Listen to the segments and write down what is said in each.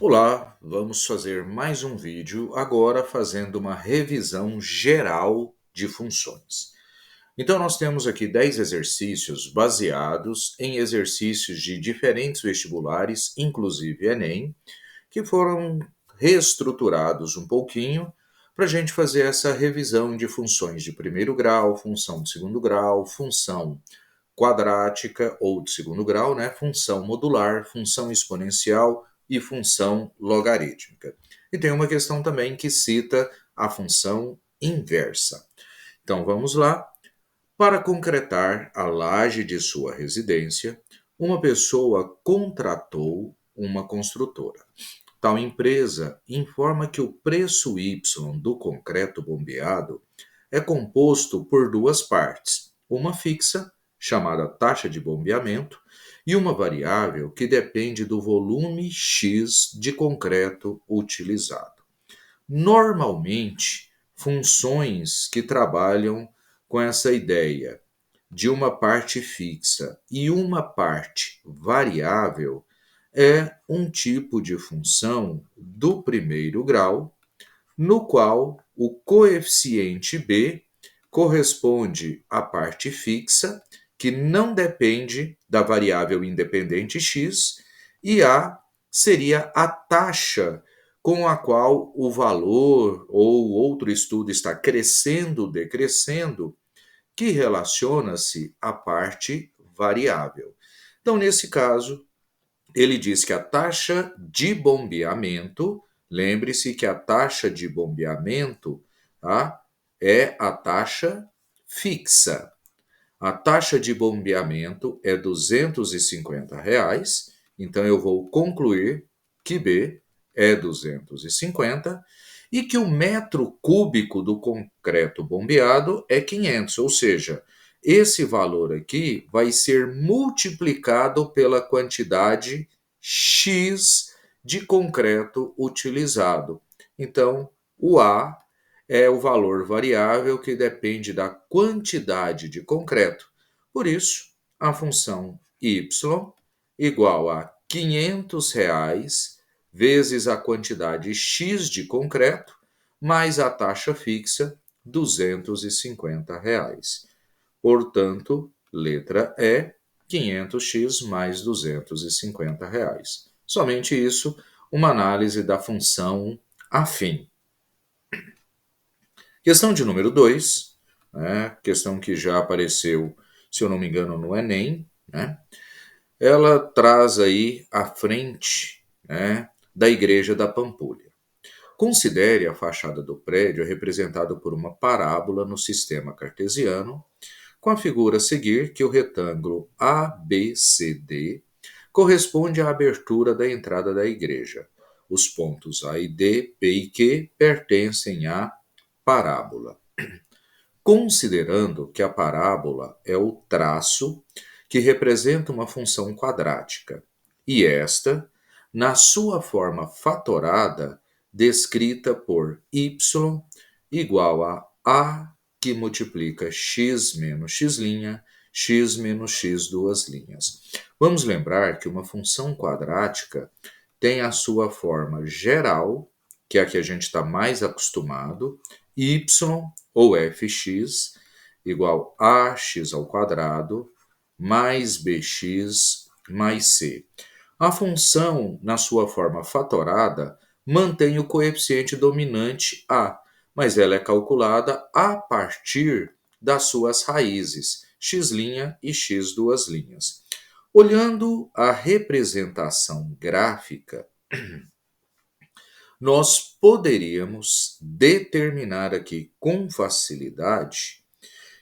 Olá, vamos fazer mais um vídeo agora fazendo uma revisão geral de funções. Então, nós temos aqui 10 exercícios baseados em exercícios de diferentes vestibulares, inclusive Enem, que foram reestruturados um pouquinho para a gente fazer essa revisão de funções de primeiro grau, função de segundo grau, função quadrática ou de segundo grau, né? Função modular, função exponencial e função logarítmica. E tem uma questão também que cita a função inversa. Então vamos lá. Para concretar a laje de sua residência, uma pessoa contratou uma construtora. Tal empresa informa que o preço Y do concreto bombeado é composto por duas partes, uma fixa, chamada taxa de bombeamento, e uma variável que depende do volume X de concreto utilizado. Normalmente, funções que trabalham com essa ideia de uma parte fixa e uma parte variável é um tipo de função do primeiro grau, no qual o coeficiente b corresponde à parte fixa, que não depende da variável independente x, e a seria a taxa com a qual o valor ou outro estudo está crescendo ou decrescendo, que relaciona-se à parte variável. Então, nesse caso, ele diz que a taxa de bombeamento, lembre-se que a taxa de bombeamento, tá, é a taxa fixa. A taxa de bombeamento é R$ 250, então eu vou concluir que B é 250 e que o metro cúbico do concreto bombeado é 500, ou seja, esse valor aqui vai ser multiplicado pela quantidade X de concreto utilizado. Então, o A é o valor variável que depende da quantidade de concreto. Por isso, a função y igual a R$ 500 vezes a quantidade x de concreto mais a taxa fixa R$ 250. Portanto, letra E, 500x mais R$ 250. Somente isso, uma análise da função afim. Questão de número 2, né, questão que já apareceu, se eu não me engano, no Enem, né, ela traz aí a frente, né, da Igreja da Pampulha. Considere a fachada do prédio representada por uma parábola no sistema cartesiano, com a figura a seguir que o retângulo ABCD corresponde à abertura da entrada da igreja. Os pontos A e D, P e Q pertencem à parábola. Considerando que a parábola é o traço que representa uma função quadrática, e esta, na sua forma fatorada, descrita por y igual a que multiplica x menos x menos x duas linhas. Vamos lembrar que uma função quadrática tem a sua forma geral, que é a que a gente está mais acostumado, y ou fx igual a x ao quadrado mais bx mais c. A função, na sua forma fatorada, mantém o coeficiente dominante a, mas ela é calculada a partir das suas raízes, x' e x duas linhas. Olhando a representação gráfica, nós poderíamos determinar aqui com facilidade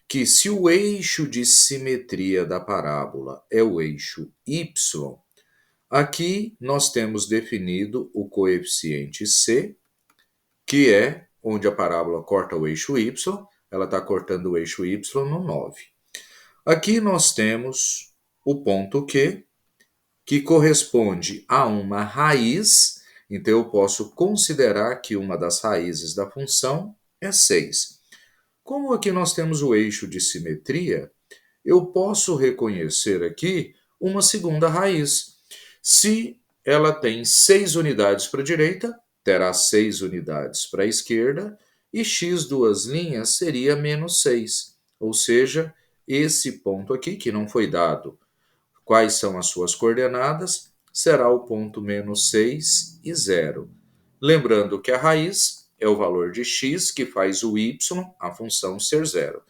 que se o eixo de simetria da parábola é o eixo y, aqui nós temos definido o coeficiente c, que é onde a parábola corta o eixo y, ela está cortando o eixo y no 9. Aqui nós temos o ponto Q, que corresponde a uma raiz, então eu posso considerar que uma das raízes da função é 6. Como aqui nós temos o eixo de simetria, eu posso reconhecer aqui uma segunda raiz. Se ela tem 6 unidades para a direita, terá 6 unidades para a esquerda, e x duas linhas seria menos 6. Ou seja, esse ponto aqui, que não foi dado quais são as suas coordenadas, será o ponto menos 6 e 0. Lembrando que a raiz é o valor de x que faz o y, a função, ser zero.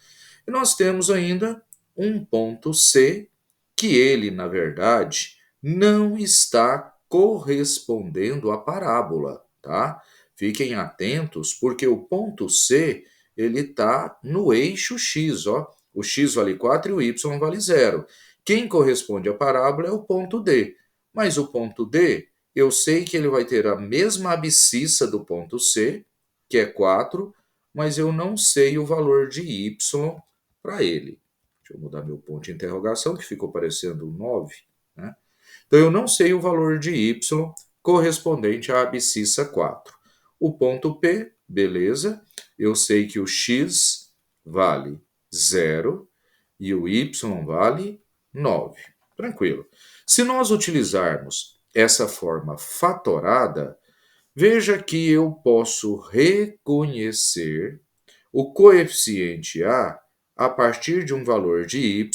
E nós temos ainda um ponto C, que ele, na verdade, não está correspondendo à parábola, tá? Fiquem atentos, porque o ponto C, ele está no eixo X, ó. O X vale 4 e o Y vale 0. Quem corresponde à parábola é o ponto D. Mas o ponto D, eu sei que ele vai ter a mesma abscissa do ponto C, que é 4, mas eu não sei o valor de Y para ele. Deixa eu mudar meu ponto de interrogação, que ficou parecendo 9. Né? Então, eu não sei o valor de y correspondente à abscissa 4. O ponto P, beleza, eu sei que o x vale 0 e o y vale 9. Tranquilo. Se nós utilizarmos essa forma fatorada, veja que eu posso reconhecer o coeficiente a partir de um valor de y,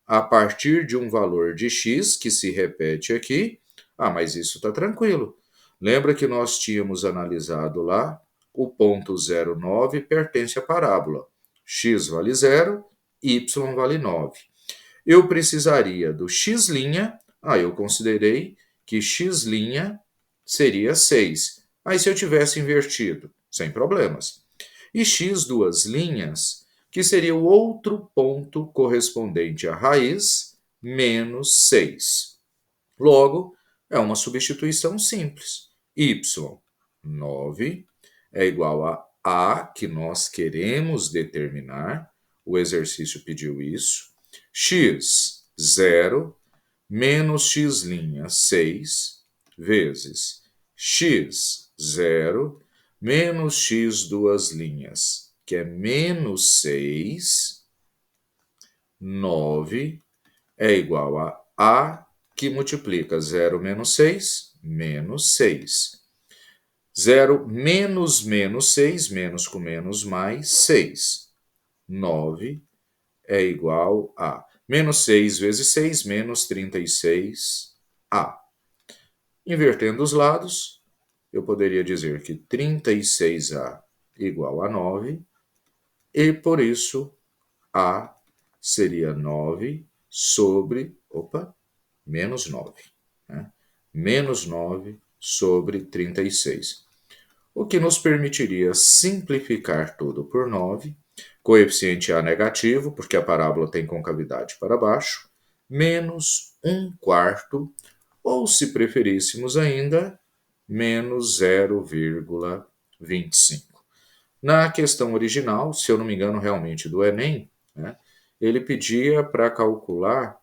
a partir de um valor de x, que se repete aqui. Ah, mas isso está tranquilo. Lembra que nós tínhamos analisado lá o ponto 0,9 pertence à parábola. X vale 0, y vale 9. Eu precisaria do x', eu considerei que x' seria 6. Aí se eu tivesse invertido, sem problemas. E x duas linhas, que seria o outro ponto correspondente à raiz, menos 6. Logo, é uma substituição simples. Y, 9, é igual a que nós queremos determinar. O exercício pediu isso. X, 0, menos x', 6, vezes x, 0, menos x duas linhas, que é menos 6, 9, é igual a que multiplica 0 menos 6, menos 6. 0 menos menos 6, menos com menos mais 6. 9 é igual a menos 6 vezes 6, menos 36A. Invertendo os lados, eu poderia dizer que 36A igual a 9, e por isso A seria 9 sobre, menos 9. Né? Menos 9 sobre 36. O que nos permitiria simplificar tudo por 9, coeficiente A negativo, porque a parábola tem concavidade para baixo, menos 1/4, ou se preferíssemos ainda, menos 0,25. Na questão original, se eu não me engano realmente do Enem, né, ele pedia para calcular,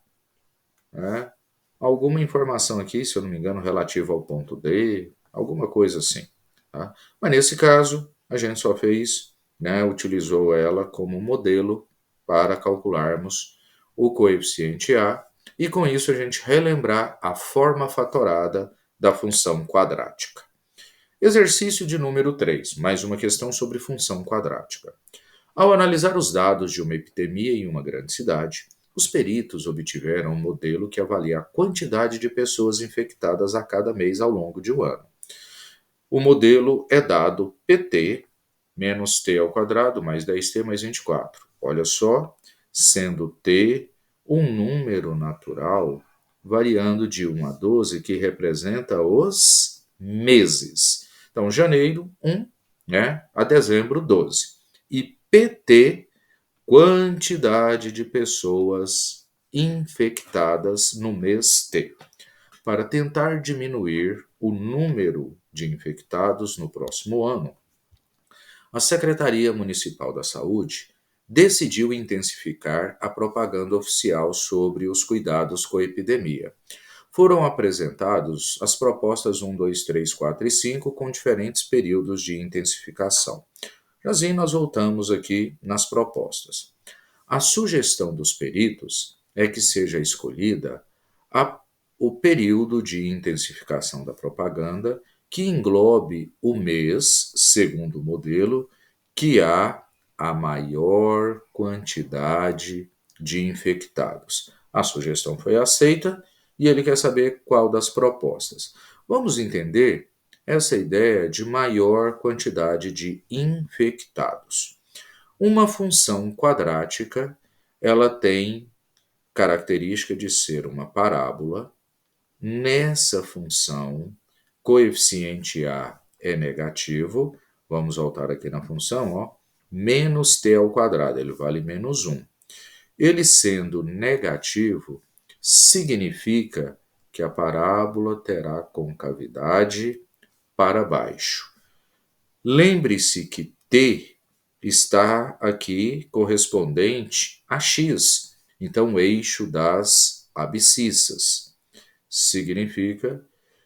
né, alguma informação aqui, se eu não me engano, relativa ao ponto D, alguma coisa assim. Tá? Mas nesse caso, a gente só fez, né, utilizou ela como modelo para calcularmos o coeficiente A, e com isso a gente relembrar a forma fatorada da função quadrática. Exercício de número 3, mais uma questão sobre função quadrática. Ao analisar os dados de uma epidemia em uma grande cidade, os peritos obtiveram um modelo que avalia a quantidade de pessoas infectadas a cada mês ao longo de um ano. O modelo é dado PT menos t ao quadrado mais 10t mais 24. Olha só, sendo t um número natural variando de 1 a 12, que representa os meses. Então, janeiro, 1, né, a dezembro, 12. E PT, quantidade de pessoas infectadas no mês T. Para tentar diminuir o número de infectados no próximo ano, a Secretaria Municipal da Saúde decidiu intensificar a propaganda oficial sobre os cuidados com a epidemia. Foram apresentados as propostas 1, 2, 3, 4 e 5 com diferentes períodos de intensificação. Assim, nós voltamos aqui nas propostas. A sugestão dos peritos é que seja escolhida a o período de intensificação da propaganda que englobe o mês, segundo o modelo, que há a maior quantidade de infectados. A sugestão foi aceita e ele quer saber qual das propostas. Vamos entender essa ideia de maior quantidade de infectados. Uma função quadrática, ela tem característica de ser uma parábola. Nessa função, coeficiente A é negativo. Vamos voltar aqui na função, ó. Menos t ao quadrado, ele vale menos 1. Ele sendo negativo, significa que a parábola terá concavidade para baixo. Lembre-se que t está aqui correspondente a x, então o eixo das abscissas. Significa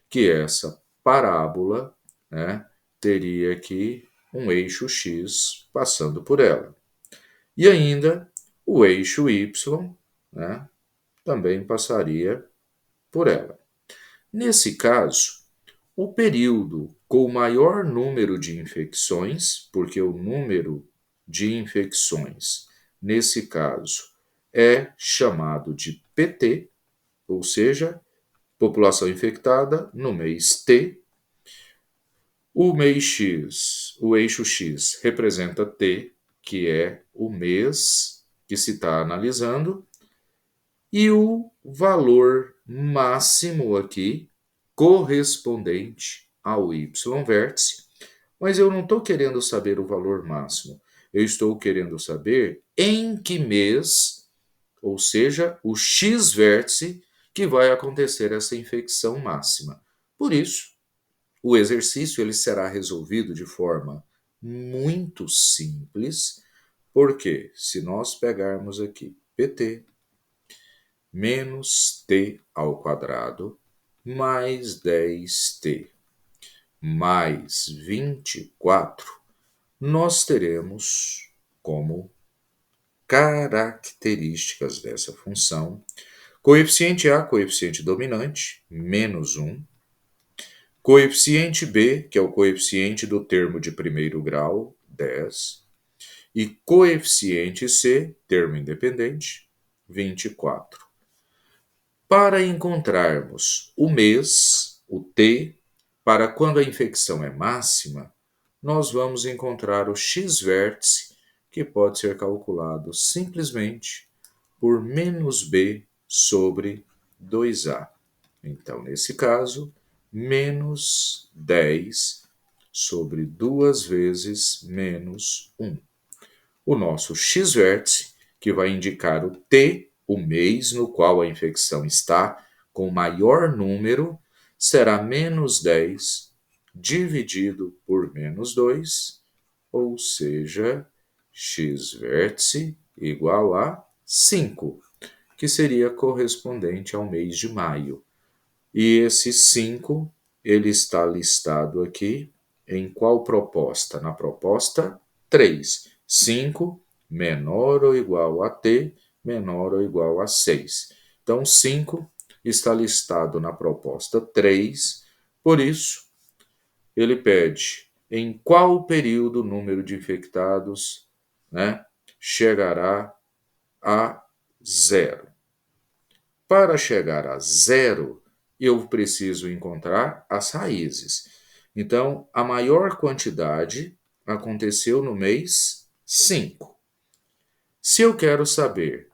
que essa parábola, né, teria aqui um eixo x passando por ela. E ainda o eixo y, né, também passaria por ela. Nesse caso, o período com o maior número de infecções, porque o número de infecções, nesse caso, é chamado de PT, ou seja, população infectada no mês T. O mês X, o eixo X, representa T, que é o mês que se está analisando, e o valor máximo aqui correspondente ao y vértice, mas eu não estou querendo saber o valor máximo, eu estou querendo saber em que mês, ou seja, o x vértice, que vai acontecer essa infecção máxima. Por isso, o exercício ele será resolvido de forma muito simples, porque se nós pegarmos aqui PT menos t ao quadrado mais 10t mais 24, nós teremos como características dessa função coeficiente A, coeficiente dominante, menos 1, coeficiente B, que é o coeficiente do termo de primeiro grau, 10, e coeficiente C, termo independente, 24. Para encontrarmos o mês, o T, para quando a infecção é máxima, nós vamos encontrar o x-vértice, que pode ser calculado simplesmente por menos b sobre 2a. Então, nesse caso, menos 10 sobre 2 vezes menos 1. O nosso x-vértice, que vai indicar o T, o mês no qual a infecção está com maior número, será menos 10 dividido por menos 2, ou seja, x-vértice igual a 5, que seria correspondente ao mês de maio. E esse 5, ele está listado aqui em qual proposta? Na proposta 3. 5 menor ou igual a t, menor ou igual a 6. Então, 5 está listado na proposta 3, por isso, ele pede em qual período o número de infectados, né, chegará a 0. Para chegar a 0, eu preciso encontrar as raízes. Então, a maior quantidade aconteceu no mês 5. Se eu quero saber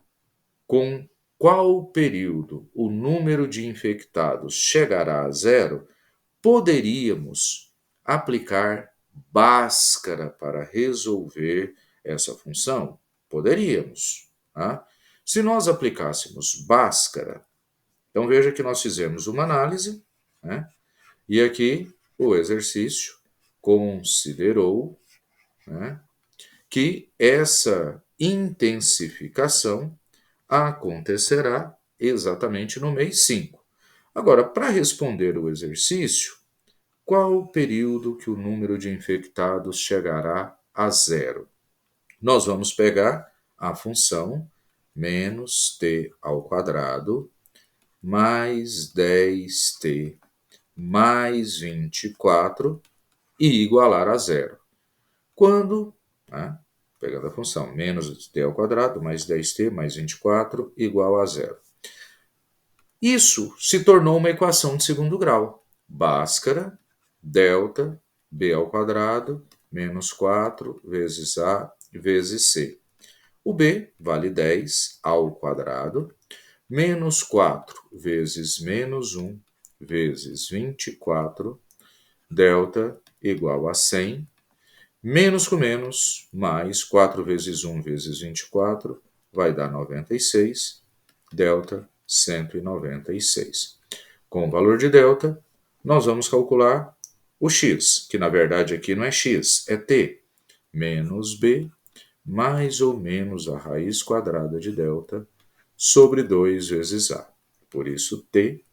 com qual período o número de infectados chegará a 0, poderíamos aplicar Bhaskara para resolver essa função? Poderíamos. Tá? Se nós aplicássemos Bhaskara, então veja que nós fizemos uma análise, né? E aqui o exercício considerou, né, que essa intensificação acontecerá exatamente no mês 5. Agora, para responder o exercício, qual o período que o número de infectados chegará a 0? Nós vamos pegar a função menos t ao quadrado mais 10t mais 24 e igualar a zero. Quando, né, pegando a função, menos t ao quadrado mais 10t mais 24 igual a zero. Isso se tornou uma equação de segundo grau. Bhaskara, delta, b ao quadrado, menos 4 vezes a vezes c. O b vale 10 ao quadrado, menos 4 vezes menos 1 vezes 24, delta igual a 100, menos com menos, mais 4 vezes 1 vezes 24, vai dar 96, delta 196. Com o valor de delta, nós vamos calcular o x, que na verdade aqui não é x, é t, menos b, mais ou menos a raiz quadrada de delta, sobre 2 vezes a. Por isso, t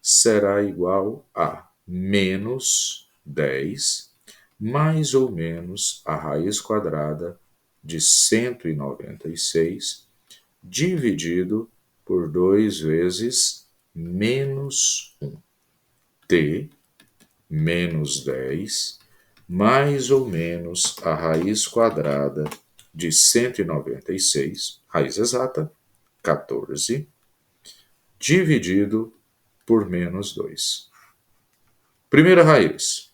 será igual a menos 10, mais ou menos a raiz quadrada de 196, dividido por 2 vezes menos 1. t menos 10, mais ou menos a raiz quadrada de 196, raiz exata, 14, dividido por menos 2. Primeira raiz,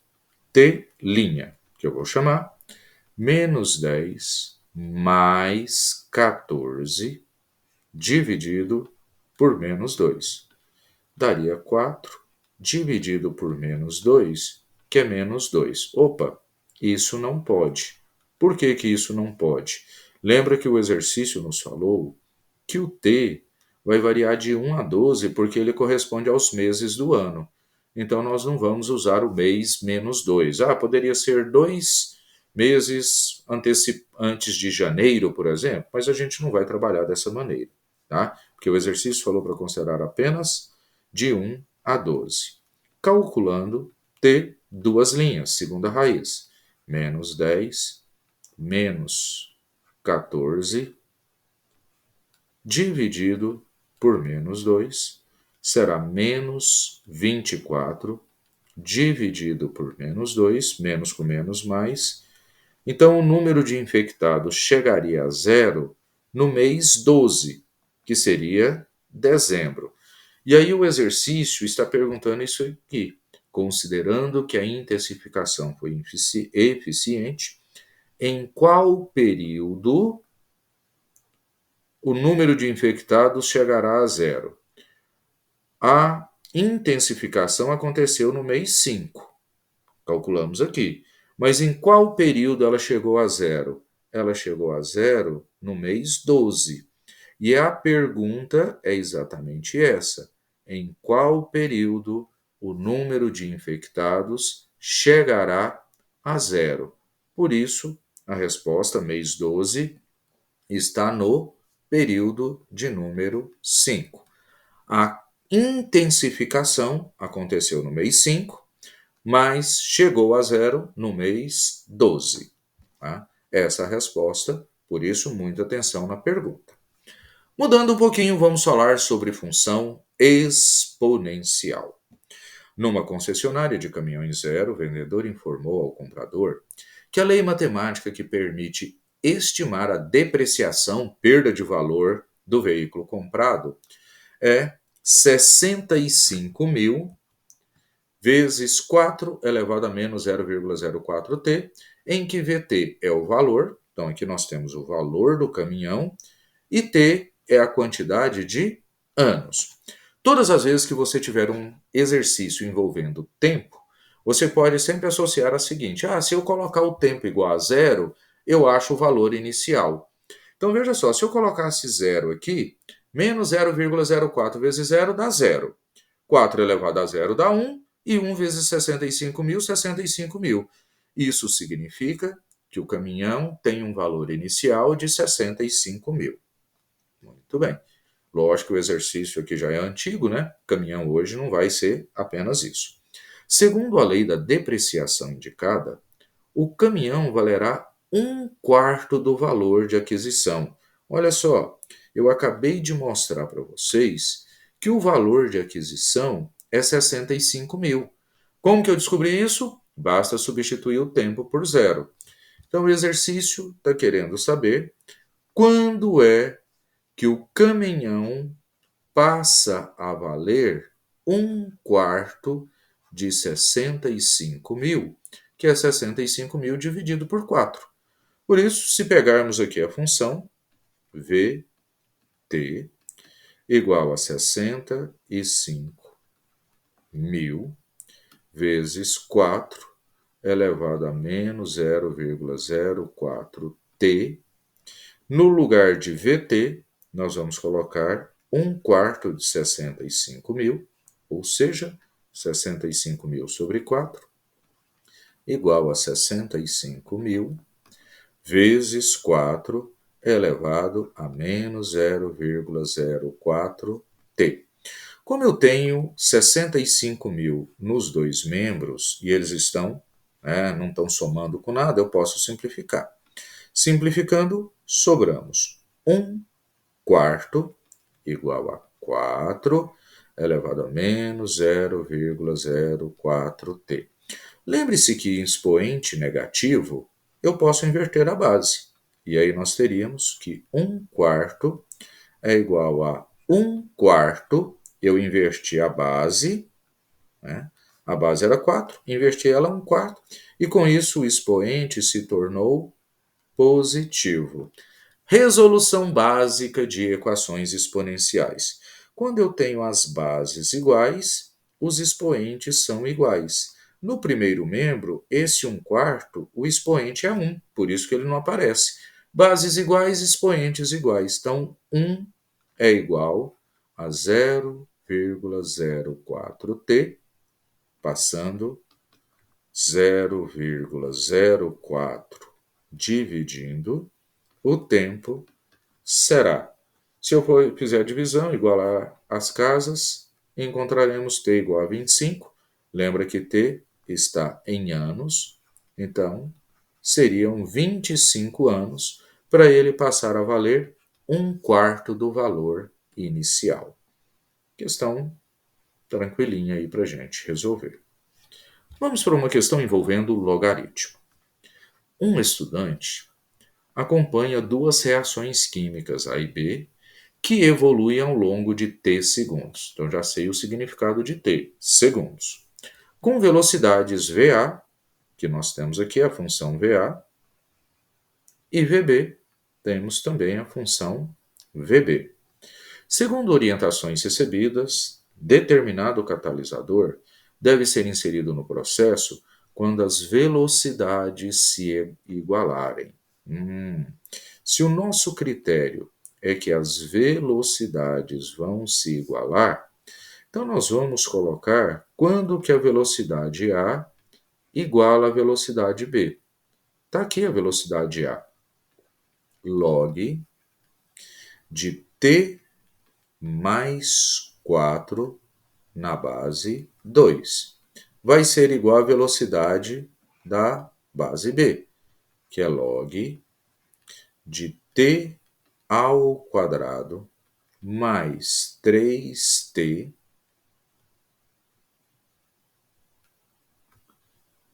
t', que eu vou chamar, menos 10 mais 14, dividido por menos 2. Daria 4, dividido por menos 2, que é menos 2. Opa, isso não pode. Por que que isso não pode? Lembra que o exercício nos falou que o t vai variar de 1 a 12 porque ele corresponde aos meses do ano. Então, nós não vamos usar o mês menos 2. Poderia ser 2 meses antes de janeiro, por exemplo, mas a gente não vai trabalhar dessa maneira, tá? Porque o exercício falou para considerar apenas de 1 a 12. Calculando t, duas linhas, segunda raiz, menos 10, menos 14, dividido por menos 2, será menos 24, dividido por menos 2, menos com menos mais. Então, o número de infectados chegaria a zero no mês 12, que seria dezembro. E aí o exercício está perguntando isso aqui, considerando que a intensificação foi eficiente, em qual período o número de infectados chegará a zero? A intensificação aconteceu no mês 5, calculamos aqui. Mas em qual período ela chegou a zero? Ela chegou a zero no mês 12. E a pergunta é exatamente essa: em qual período o número de infectados chegará a zero? Por isso, a resposta, mês 12, está no período de número 5. A intensificação aconteceu no mês 5, mas chegou a zero no mês 12. Tá? Essa é a resposta, por isso, muita atenção na pergunta. Mudando um pouquinho, vamos falar sobre função exponencial. Numa concessionária de caminhões zero, o vendedor informou ao comprador que a lei matemática que permite estimar a depreciação, perda de valor do veículo comprado, é 65.000 vezes 4 elevado a menos 0,04t, em que Vt é o valor, então aqui nós temos o valor do caminhão, e t é a quantidade de anos. Todas as vezes que você tiver um exercício envolvendo tempo, você pode sempre associar a seguinte: se eu colocar o tempo igual a zero, eu acho o valor inicial. Então veja só, se eu colocasse zero aqui, menos 0,04 vezes zero dá zero. 4 elevado a zero dá 1, e 1 vezes 65.000, 65.000. Isso significa que o caminhão tem um valor inicial de 65.000. Muito bem. Lógico que o exercício aqui já é antigo, né? O caminhão hoje não vai ser apenas isso. Segundo a lei da depreciação indicada, o caminhão valerá 1/4 do valor de aquisição. Olha só, eu acabei de mostrar para vocês que o valor de aquisição é 65 mil. Como que eu descobri isso? Basta substituir o tempo por zero. Então, o exercício está querendo saber quando é que o caminhão passa a valer um quarto de 65 mil, que é 65 mil dividido por 4. Por isso, se pegarmos aqui a função VT igual a 65 mil vezes 4 elevado a menos 0,04t. No lugar de VT, nós vamos colocar um quarto de 65 mil, ou seja, 65 mil sobre 4, igual a 65 mil vezes 4 elevado a menos 0,04t. Como eu tenho 65 mil nos dois membros e eles não estão somando com nada, eu posso simplificar. Simplificando, sobramos 1 quarto igual a 4 elevado a menos 0,04t. Lembre-se que em expoente negativo eu posso inverter a base. E aí nós teríamos que 1 quarto é igual a 1 quarto, eu inverti a base, né? A base era 4, inverti ela a 1 quarto, e com isso o expoente se tornou positivo. Resolução básica de equações exponenciais. Quando eu tenho as bases iguais, os expoentes são iguais. No primeiro membro, esse 1 quarto, o expoente é 1, por isso que ele não aparece. Bases iguais, expoentes iguais. Então, 1 é igual a 0,04t, passando 0,04 dividindo o tempo será. Se eu fizer a divisão, igualar as casas, encontraremos t igual a 25. Lembra que t está em anos, então seriam 25 anos para ele passar a valer um quarto do valor inicial. Questão tranquilinha aí para a gente resolver. Vamos para uma questão envolvendo logaritmo. Um estudante acompanha duas reações químicas A e B que evoluem ao longo de t segundos. Então já sei o significado de t, segundos. Com velocidades VA, que nós temos aqui a função VA, e VB, temos também a função VB. Segundo orientações recebidas, determinado catalisador deve ser inserido no processo quando as velocidades se igualarem. Se o nosso critério é que as velocidades vão se igualar, então nós vamos colocar quando que a velocidade A iguala a velocidade B. Está aqui a velocidade A. Log de t mais 4 na base 2. Vai ser igual à velocidade da base B, que é log de t ao quadrado mais 3t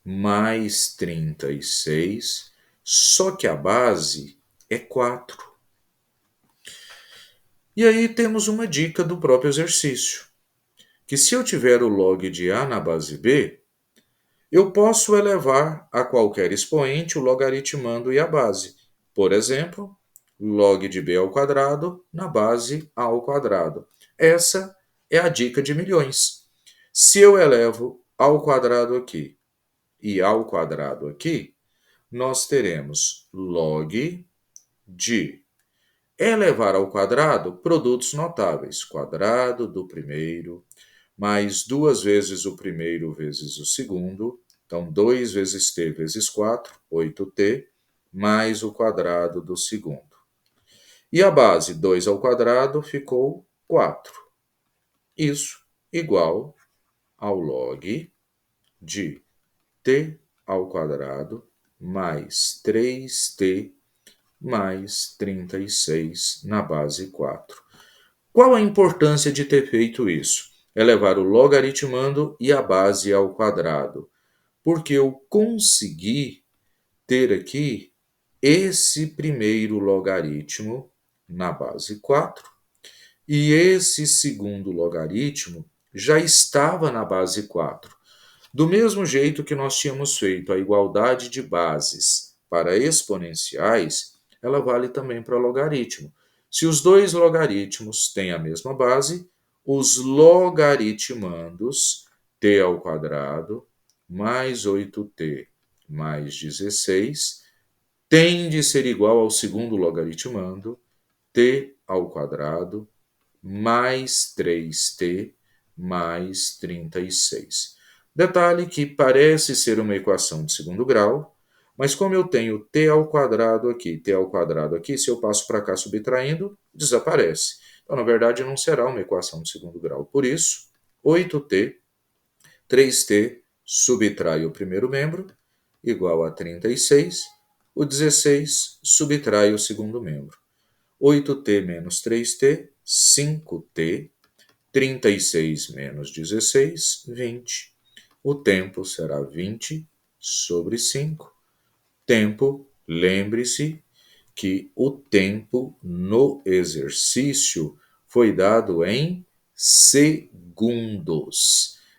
mais 36, só que a base é 4. E aí temos uma dica do próprio exercício, que se eu tiver o log de A na base B, eu posso elevar a qualquer expoente o logaritmando e a base. Por exemplo, log de B ao quadrado na base A ao quadrado. Essa é a dica de milhões. Se eu elevo ao quadrado aqui e ao quadrado aqui, nós teremos log de elevar ao quadrado produtos notáveis. Quadrado do primeiro, mais 2 vezes o primeiro vezes o segundo. Então, 2 vezes t vezes 4, 8t, mais o quadrado do segundo. E a base 2 ao quadrado ficou 4. Isso igual ao log de t ao quadrado mais 3t mais 36 na base 4. Qual a importância de ter feito isso? É levar o logaritmando e a base ao quadrado, porque eu consegui ter aqui esse primeiro logaritmo na base 4 e esse segundo logaritmo já estava na base 4. Do mesmo jeito que nós tínhamos feito a igualdade de bases para exponenciais, ela vale também para logaritmo. Se os dois logaritmos têm a mesma base, os logaritmandos t ao quadrado mais 8t mais 16 tem de ser igual ao segundo logaritmando t ao quadrado mais 3t mais 36. Detalhe que parece ser uma equação de segundo grau, mas como eu tenho t ao quadrado aqui, se eu passo para cá subtraindo, desaparece. Então, na verdade, não será uma equação de segundo grau. Por isso, 8t, 3t subtrai o primeiro membro, igual a 36, o 16 subtrai o segundo membro. 8t menos 3t, 5t, 36 menos 16, 20. O tempo será 20 sobre 5. Tempo, lembre-se que o tempo no exercício foi dado em segundos.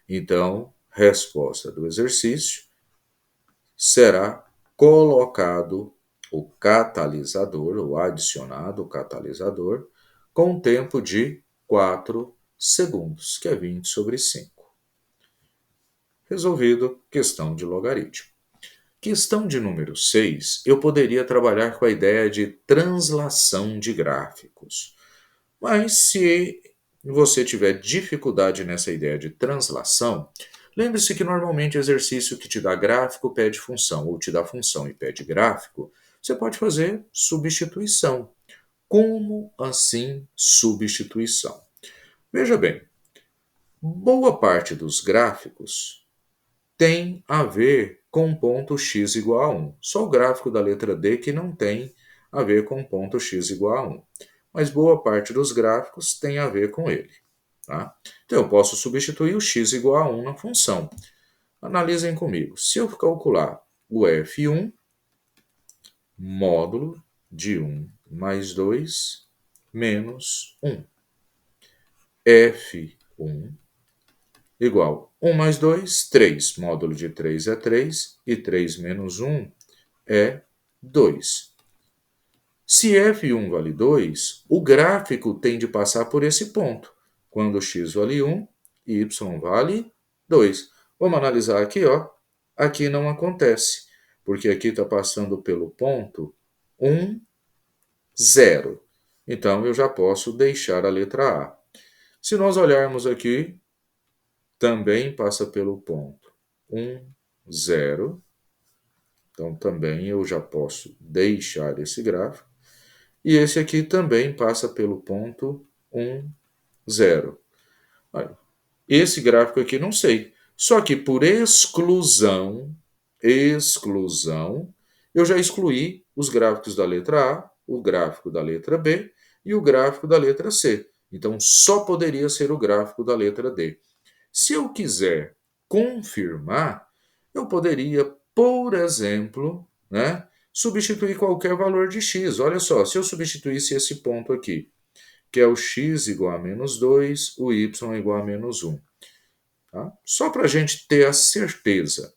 Então, resposta do exercício será colocado o catalisador, ou adicionado o catalisador, com tempo de 4 segundos, que é 20 sobre 5. Resolvido, questão de logaritmo. Questão de número 6, eu poderia trabalhar com a ideia de translação de gráficos. Mas se você tiver dificuldade nessa ideia de translação, lembre-se que normalmente o exercício que te dá gráfico pede função, ou te dá função e pede gráfico, você pode fazer substituição. Como assim substituição? Veja bem, boa parte dos gráficos tem a ver com ponto x igual a 1. Só o gráfico da letra D que não tem a ver com ponto x igual a 1. Mas boa parte dos gráficos tem a ver com ele. Tá? Então eu posso substituir o x igual a 1 na função. Analisem comigo. Se eu calcular o f1, módulo de 1 mais 2 menos 1. f1 igual 1 mais 2, 3. Módulo de 3 é 3 e 3 menos 1 é 2. Se f1 vale 2, o gráfico tem de passar por esse ponto. Quando x vale 1, y vale 2. Vamos analisar aqui, ó. Aqui não acontece, porque aqui está passando pelo ponto 1, 0. Então, eu já posso deixar a letra A. Se nós olharmos aqui, também passa pelo ponto 1, 0. Então, também eu já posso deixar esse gráfico. E esse aqui também passa pelo ponto 1, 0. Esse gráfico aqui não sei. Só que por exclusão, eu já excluí os gráficos da letra A, o gráfico da letra B e o gráfico da letra C. Então, só poderia ser o gráfico da letra D. Se eu quiser confirmar, eu poderia, por exemplo, substituir qualquer valor de x. Olha só, se eu substituísse esse ponto aqui, que é o x igual a menos 2, o y igual a menos 1. Tá? Só para a gente ter a certeza.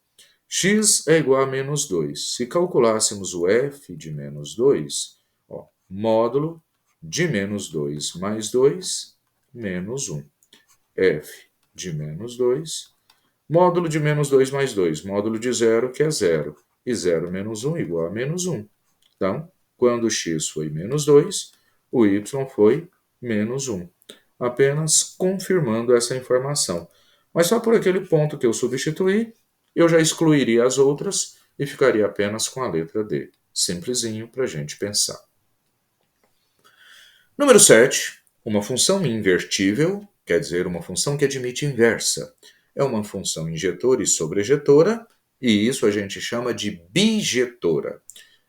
X é igual a menos 2. Se calculássemos o f de menos 2, ó, módulo de menos 2 mais 2, menos 1. F de menos 2, módulo de menos 2 mais 2, módulo de 0, que é 0. E 0 menos 1 igual a menos 1. Então, quando x foi menos 2, o y foi menos 1. Apenas confirmando essa informação. Mas só por aquele ponto que eu substituí, eu já excluiria as outras e ficaria apenas com a letra D. Simplesinho para a gente pensar. Número 7. Uma função invertível, quer dizer, uma função que admite inversa. É uma função injetora e sobrejetora, e isso a gente chama de bijetora.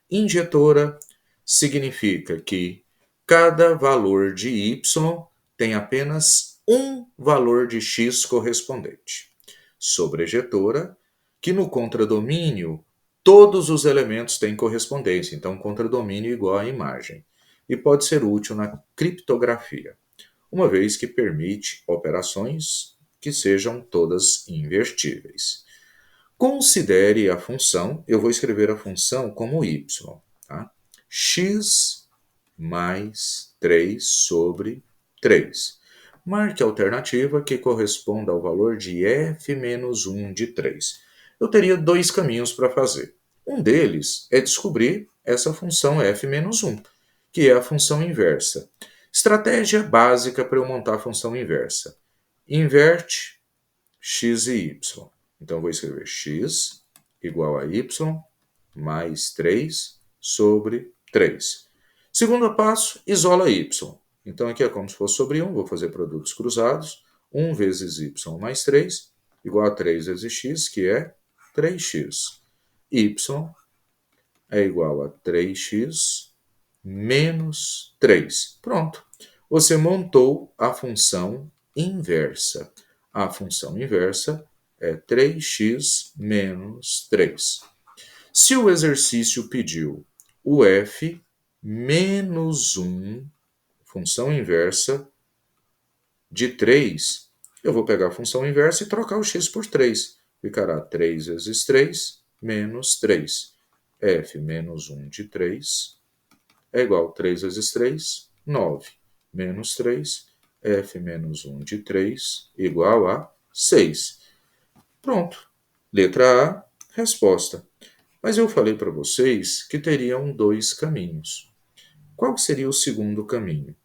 Injetora significa que cada valor de y tem apenas um valor de x correspondente. Sobrejetora, que no contradomínio todos os elementos têm correspondência, então contradomínio igual à imagem, e pode ser útil na criptografia, uma vez que permite operações que sejam todas invertíveis. Considere a função, eu vou escrever a função como y, tá? X mais 3 sobre 3. Marque a alternativa que corresponda ao valor de f menos 1 de 3. Eu teria dois caminhos para fazer. Um deles é descobrir essa função f menos 1, que é a função inversa. Estratégia básica para eu montar a função inversa. Inverte x e y. Então, eu vou escrever x igual a y mais 3 sobre 3. Segundo passo, isola y. Então, aqui é como se fosse sobre 1, vou fazer produtos cruzados. 1 vezes y mais 3, igual a 3 vezes x, que é 3x. Y é igual a 3x menos 3. Pronto. Você montou a função inversa. A função inversa é 3x menos 3. Se o exercício pediu o f menos 1, função inversa, de 3, eu vou pegar a função inversa e trocar o x por 3. Ficará 3 vezes 3 menos 3. f menos 1 de 3 é igual a 3 vezes 3, 9. Menos 3, f menos 1 de 3 igual a 6. Pronto. Letra A, resposta. Mas eu falei para vocês que teriam dois caminhos. Qual seria o segundo caminho?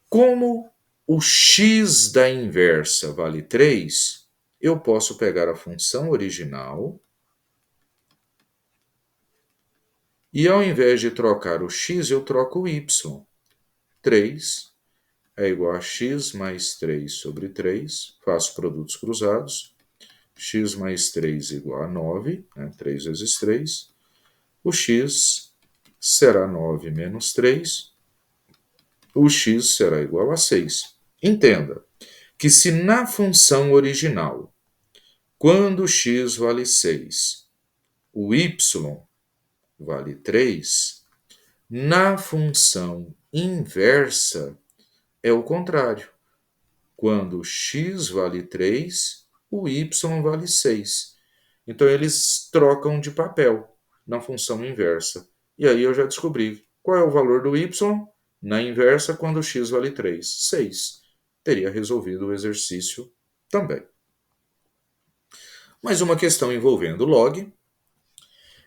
Como o x da inversa vale 3, eu posso pegar a função original e, ao invés de trocar o x, eu troco o y. 3 é igual a x mais 3 sobre 3, faço produtos cruzados, x mais 3 igual a 9, 3 vezes 3, o x será 9 menos 3, o x será igual a 6. Entenda que se na função original, quando x vale 6, o y vale 3, na função inversa é o contrário. Quando x vale 3, o y vale 6. Então, eles trocam de papel na função inversa. E aí eu já descobri qual é o valor do y na inversa quando x vale 3. 6. Teria resolvido o exercício também. Mais uma questão envolvendo log.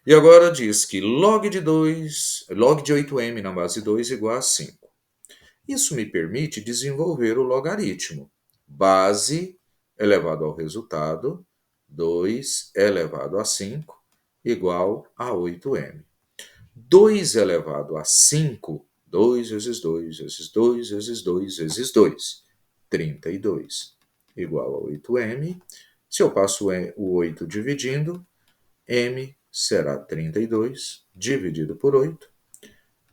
E agora diz que log de 8m na base 2 igual a 5. Isso me permite desenvolver o logaritmo. Base elevado ao resultado, 2 elevado a 5, igual a 8m. 2 elevado a 5, 2 vezes 2 vezes 2 vezes 2 vezes 2, 32, igual a 8m. Se eu passo o 8 dividindo, m será 32 dividido por 8,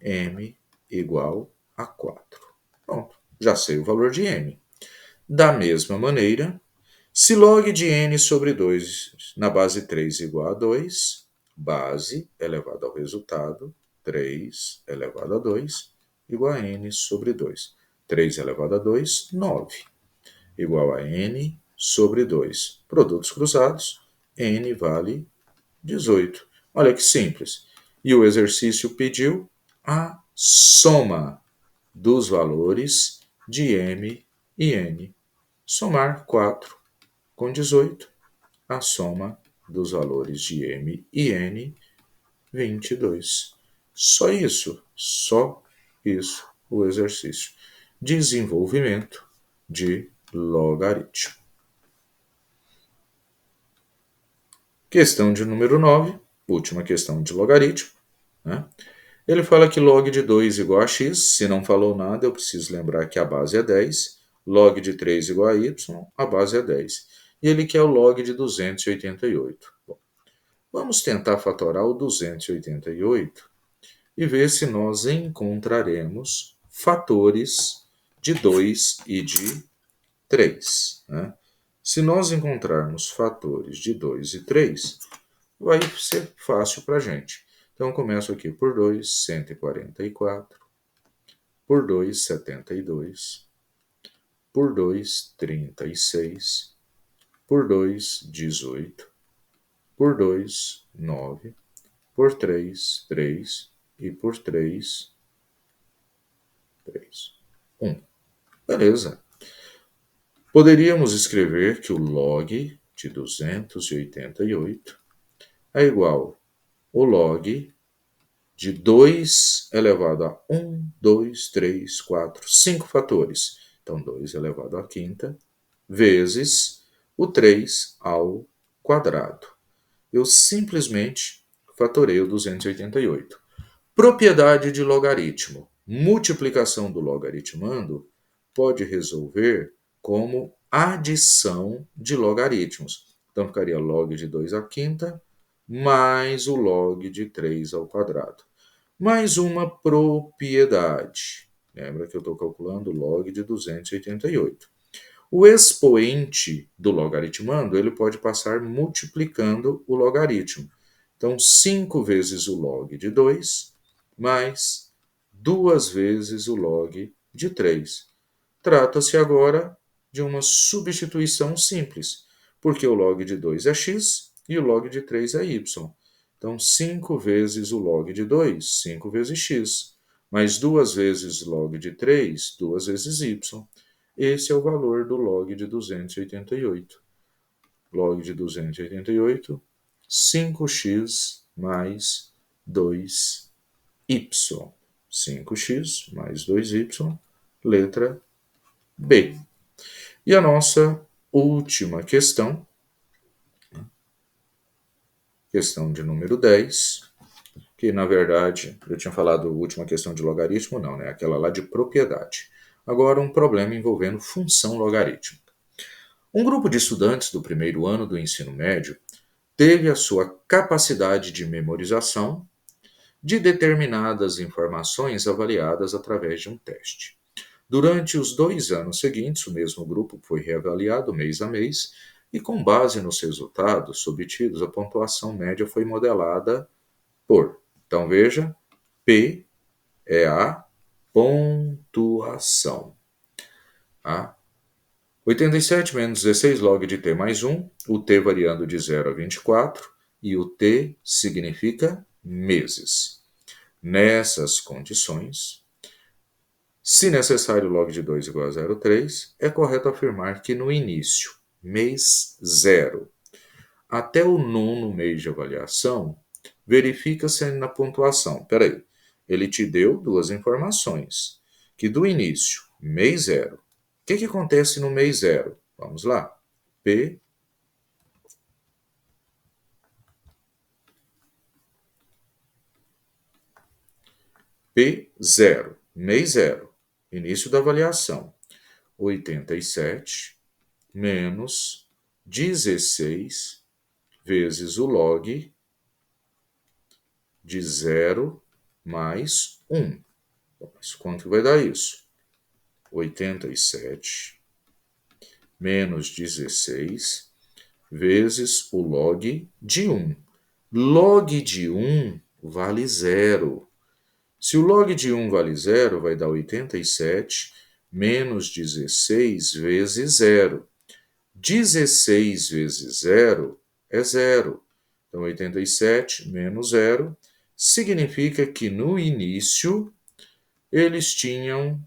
m igual a 4. Pronto, já sei o valor de m. Da mesma maneira, se log de n sobre 2 na base 3 igual a 2, base elevado ao resultado, 3 elevado a 2, igual a n sobre 2. 3 elevado a 2, 9, igual a n sobre 2. Produtos cruzados, n vale 18. Olha que simples. E o exercício pediu a soma dos valores de m e n. Somar 4 com 18, a soma dos valores de m e n, 22. Só isso o exercício. Desenvolvimento de logaritmo. Questão de número 9, última questão de logaritmo. Ele fala que log de 2 igual a x. Se não falou nada, eu preciso lembrar que a base é 10. Log de 3 igual a y, a base é 10. E ele quer o log de 288. Bom, vamos tentar fatorar o 288 e ver se nós encontraremos fatores de 2 e de 3. Né? Se nós encontrarmos fatores de 2 e 3, vai ser fácil para a gente. Então, eu começo aqui por 2, 144, por 2, 72, por 2, 36, por 2, 18, por 2, 9, por 3, 3 e por 3, 3, 1. Beleza. Poderíamos escrever que o log de 288 é igual ao log de 2 elevado a 1, 2, 3, 4, 5 fatores. Então, 2 elevado à quinta vezes o 3 ao quadrado. Eu simplesmente fatorei o 288. Propriedade de logaritmo. Multiplicação do logaritmando pode resolver como adição de logaritmos. Então, ficaria log de 2 à quinta mais o log de 3 ao quadrado. Mais uma propriedade. Lembra que eu estou calculando o log de 288. O expoente do logaritmando ele pode passar multiplicando o logaritmo. Então, 5 vezes o log de 2 mais 2 vezes o log de 3. Trata-se agora de uma substituição simples, porque o log de 2 é x e o log de 3 é y. Então, 5 vezes o log de 2, 5 vezes x, mais 2 vezes log de 3, 2 vezes y. Esse é o valor do log de 288. Log de 288, 5x mais 2y. 5x mais 2y, letra B. E a nossa última questão, questão de número 10, que na verdade, eu tinha falado última questão de logaritmo, não, né? Aquela lá de propriedade. Agora um problema envolvendo função logarítmica. Um grupo de estudantes do primeiro ano do ensino médio teve a sua capacidade de memorização de determinadas informações avaliadas através de um teste. Durante os 2 anos seguintes, o mesmo grupo foi reavaliado mês a mês e, com base nos resultados obtidos, a pontuação média foi modelada por. Então, veja, P é a pontuação. A 87 menos 16 log de t mais 1, o t variando de 0 a 24, e o t significa meses. Nessas condições, se necessário log de 2 igual a 0,3, é correto afirmar que no início, mês 0, até o nono mês de avaliação, verifica-se na pontuação. Peraí, ele te deu duas informações, que do início, mês 0, o que acontece no mês 0? Vamos lá. P P0, mês 0, início da avaliação. 87 menos 16 vezes o log de 0 mais 1. Mas quanto vai dar isso? 87 menos 16 vezes o log de 1. Log de 1 vale 0. Se o log de 1 vale 0, vai dar 87 menos 16 vezes 0. 16 vezes 0 é 0. Então, 87 menos 0 significa que no início eles tinham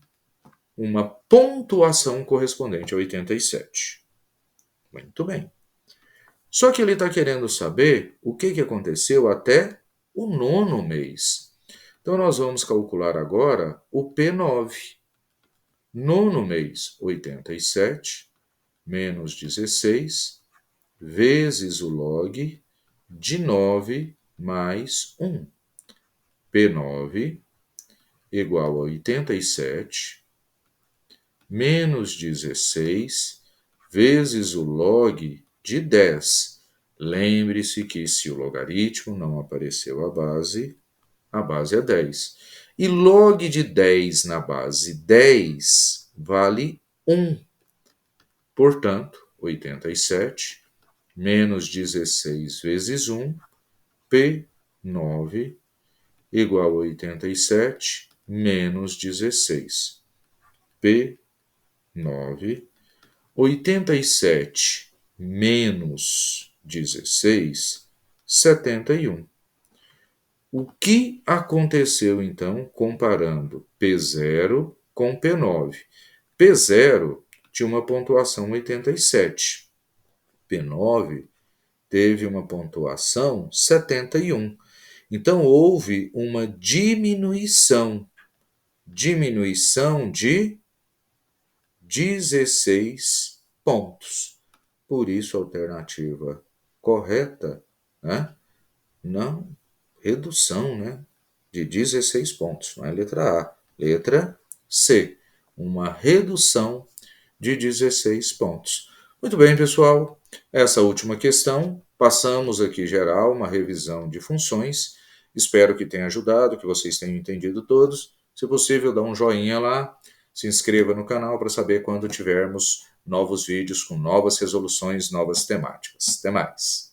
uma pontuação correspondente a 87. Muito bem. Só que ele está querendo saber o que aconteceu até o nono mês. Então, nós vamos calcular agora o P9. Nono mês, 87 menos 16 vezes o log de 9 mais 1. P9 igual a 87 menos 16 vezes o log de 10. Lembre-se que se o logaritmo não apareceu a base é 10. E log de 10 na base 10 vale 1. Portanto, 87 menos 16 vezes 1, P9, igual a 87 menos 16. P9, 87 menos 16, 71. O que aconteceu, então, comparando P0 com P9? P0 tinha uma pontuação 87. P9 teve uma pontuação 71. Então, houve uma diminuição de 16 pontos. Por isso, a alternativa correta, né? Não, redução, né? De 16 pontos. Não é letra A. Letra C. Uma redução de 16 pontos. Muito bem, pessoal. Essa última questão, passamos aqui geral, uma revisão de funções. Espero que tenha ajudado, que vocês tenham entendido todos. Se possível, dá um joinha lá, se inscreva no canal para saber quando tivermos novos vídeos com novas resoluções, novas temáticas. Até mais!